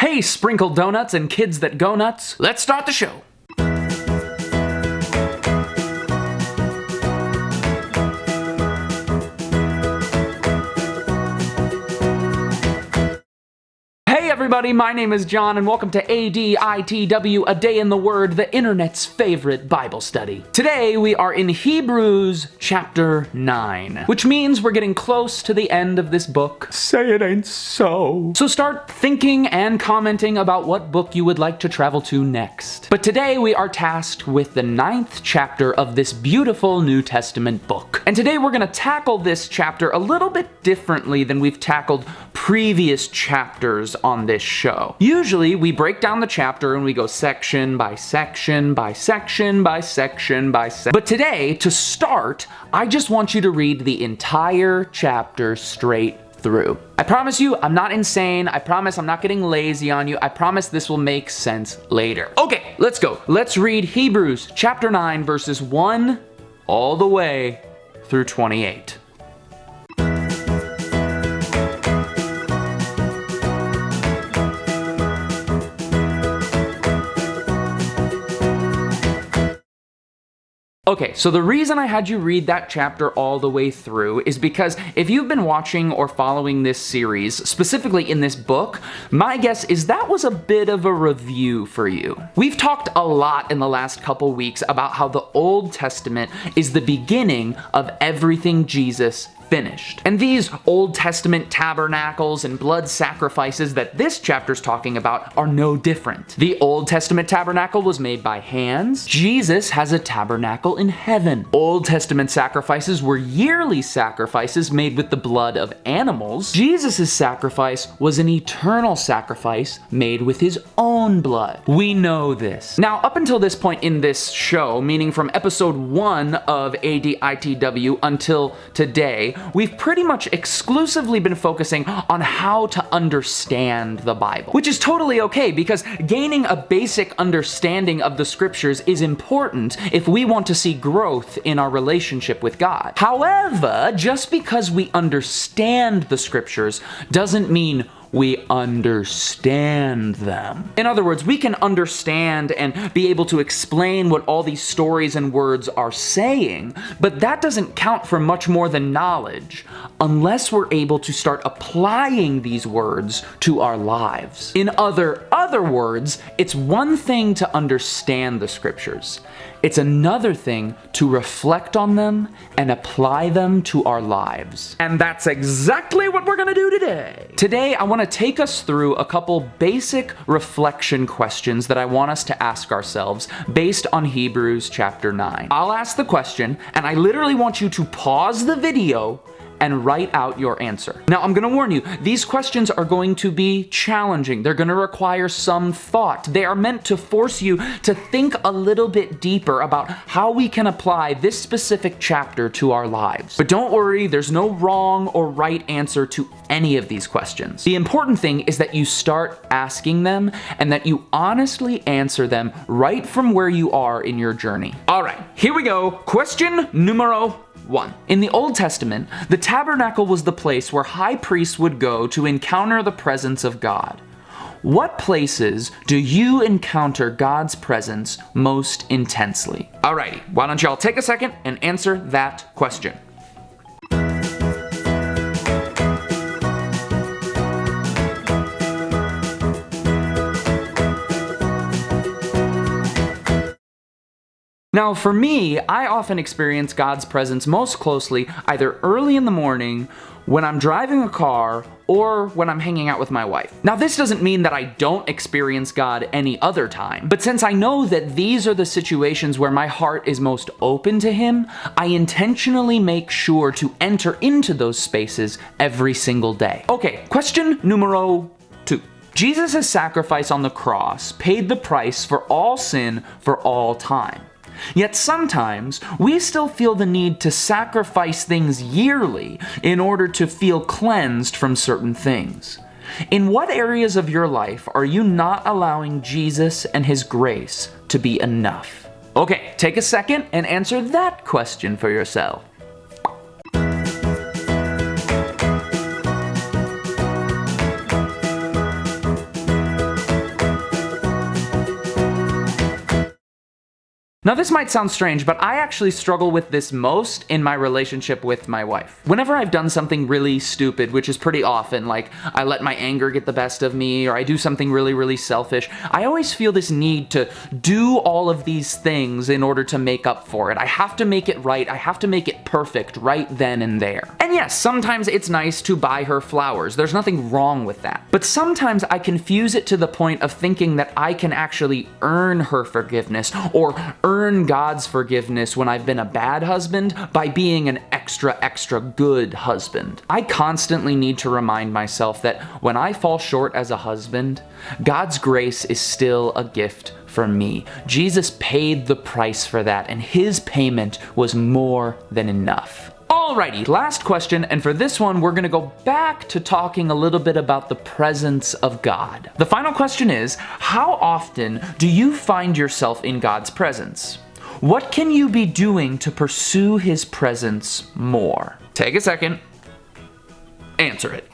Hey, sprinkled donuts and kids that go nuts, let's start the show. Hey everybody, my name is John and welcome to ADITW, A Day in the Word, the internet's favorite Bible study. Today we are in Hebrews chapter 9, which means we're getting close to the end of this book. Say it ain't so. So start thinking and commenting about what book you would like to travel to next. But today we are tasked with the 9th chapter of this beautiful New Testament book. And today we're going to tackle this chapter a little bit differently than we've tackled previous chapters on this show. Usually we break down the chapter and we go section by section by section by section by section. But today, to start, I just want you to read the entire chapter straight through. I promise you, I'm not insane. I promise I'm not getting lazy on you. I promise this will make sense later. Okay, let's go. Let's read Hebrews chapter 9 verses 1 all the way through 28. Okay, so the reason I had you read that chapter all the way through is because if you've been watching or following this series, specifically in this book, my guess is that was a bit of a review for you. We've talked a lot in the last couple weeks about how the Old Testament is the beginning of everything Jesus finished. And these Old Testament tabernacles and blood sacrifices that this chapter's talking about are no different. The Old Testament tabernacle was made by hands. Jesus has a tabernacle in heaven. Old Testament sacrifices were yearly sacrifices made with the blood of animals. Jesus' sacrifice was an eternal sacrifice made with his own blood. We know this. Now, up until this point in this show, meaning from episode 1 of ADITW until today, we've pretty much exclusively been focusing on how to understand the Bible, which is totally okay because gaining a basic understanding of the scriptures is important if we want to see growth in our relationship with God. However, just because we understand the scriptures doesn't mean we understand them. In other words, we can understand and be able to explain what all these stories and words are saying, but that doesn't count for much more than knowledge unless we're able to start applying these words to our lives. In other words, it's one thing to understand the scriptures. It's another thing to reflect on them and apply them to our lives. And that's exactly what we're gonna do today. Today, I wanna take us through a couple basic reflection questions that I want us to ask ourselves based on Hebrews chapter 9. I'll ask the question, and I literally want you to pause the video and write out your answer. Now, I'm gonna warn you, these questions are going to be challenging. They're gonna require some thought. They are meant to force you to think a little bit deeper about how we can apply this specific chapter to our lives. But don't worry, there's no wrong or right answer to any of these questions. The important thing is that you start asking them and that you honestly answer them right from where you are in your journey. All right, here we go. Question numero 1. In the Old Testament, the tabernacle was the place where high priests would go to encounter the presence of God. What places do you encounter God's presence most intensely? Alrighty, why don't y'all take a second and answer that question. Now, for me, I often experience God's presence most closely either early in the morning, when I'm driving a car, or when I'm hanging out with my wife. Now, this doesn't mean that I don't experience God any other time, but since I know that these are the situations where my heart is most open to Him, I intentionally make sure to enter into those spaces every single day. Okay, question numero 2. Jesus' sacrifice on the cross paid the price for all sin for all time. Yet sometimes we still feel the need to sacrifice things yearly in order to feel cleansed from certain things. In what areas of your life are you not allowing Jesus and His grace to be enough? Okay, take a second and answer that question for yourself. Now this might sound strange, but I actually struggle with this most in my relationship with my wife. Whenever I've done something really stupid, which is pretty often, like I let my anger get the best of me, or I do something really selfish, I always feel this need to do all of these things in order to make up for it. I have to make it right, I have to make it perfect right then and there. And yes, sometimes it's nice to buy her flowers, there's nothing wrong with that. But sometimes I confuse it to the point of thinking that I can actually earn her forgiveness, or earn God's forgiveness when I've been a bad husband by being an extra good husband. I constantly need to remind myself that when I fall short as a husband, God's grace is still a gift for me. Jesus paid the price for that, and his payment was more than enough. Alrighty, last question, and for this one, we're gonna go back to talking a little bit about the presence of God. The final question is, how often do you find yourself in God's presence? What can you be doing to pursue his presence more? Take a second, answer it.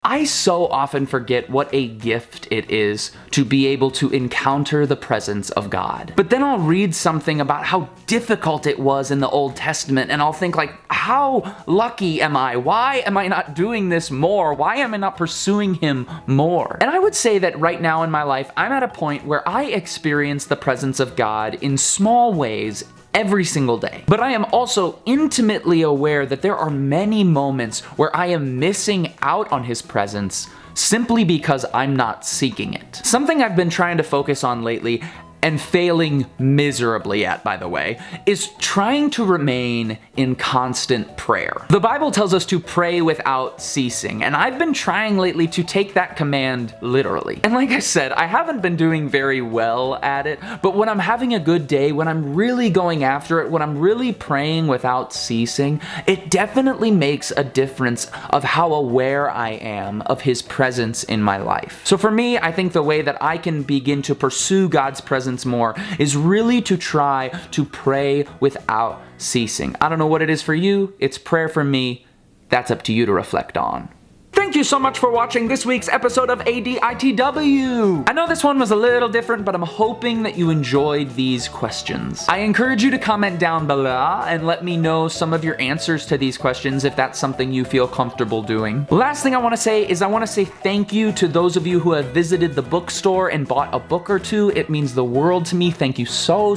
I so often forget what a gift it is to be able to encounter the presence of God. But then I'll read something about how difficult it was in the Old Testament, and I'll think like, how lucky am I? Why am I not doing this more? Why am I not pursuing him more? And I would say that right now in my life, I'm at a point where I experience the presence of God in small ways every single day. But I am also intimately aware that there are many moments where I am missing out on his presence simply because I'm not seeking it. Something I've been trying to focus on lately, and failing miserably at, by the way, is trying to remain in constant prayer. The Bible tells us to pray without ceasing, and I've been trying lately to take that command literally. And like I said, I haven't been doing very well at it, but when I'm having a good day, when I'm really going after it, when I'm really praying without ceasing, it definitely makes a difference of how aware I am of his presence in my life. So for me, I think the way that I can begin to pursue God's presence more is really to try to pray without ceasing. I don't know what it is for you, it's prayer for me. That's up to you to reflect on. Thank you so much for watching this week's episode of ADITW. I know this one was a little different, but I'm hoping that you enjoyed these questions. I encourage you to comment down below and let me know some of your answers to these questions if that's something you feel comfortable doing. Last thing I want to say is I want to say thank you to those of you who have visited the bookstore and bought a book or two. It means the world to me. Thank you so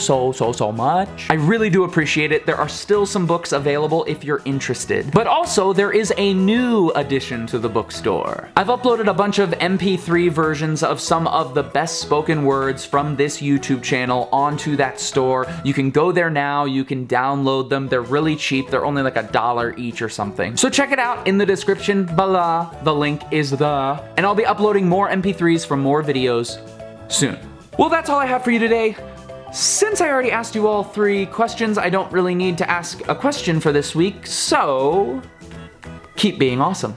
much. I really do appreciate it. There are still some books available if you're interested. But also, there is a new addition to the bookstore. I've uploaded a bunch of MP3 versions of some of the best spoken words from this YouTube channel onto that store. You can go there now, you can download them. They're really cheap. They're only like $1 each or something. So check it out in the description below. The link is there. And I'll be uploading more MP3s from more videos soon. Well, that's all I have for you today. Since I already asked you all 3 questions, I don't really need to ask a question for this week, so keep being awesome.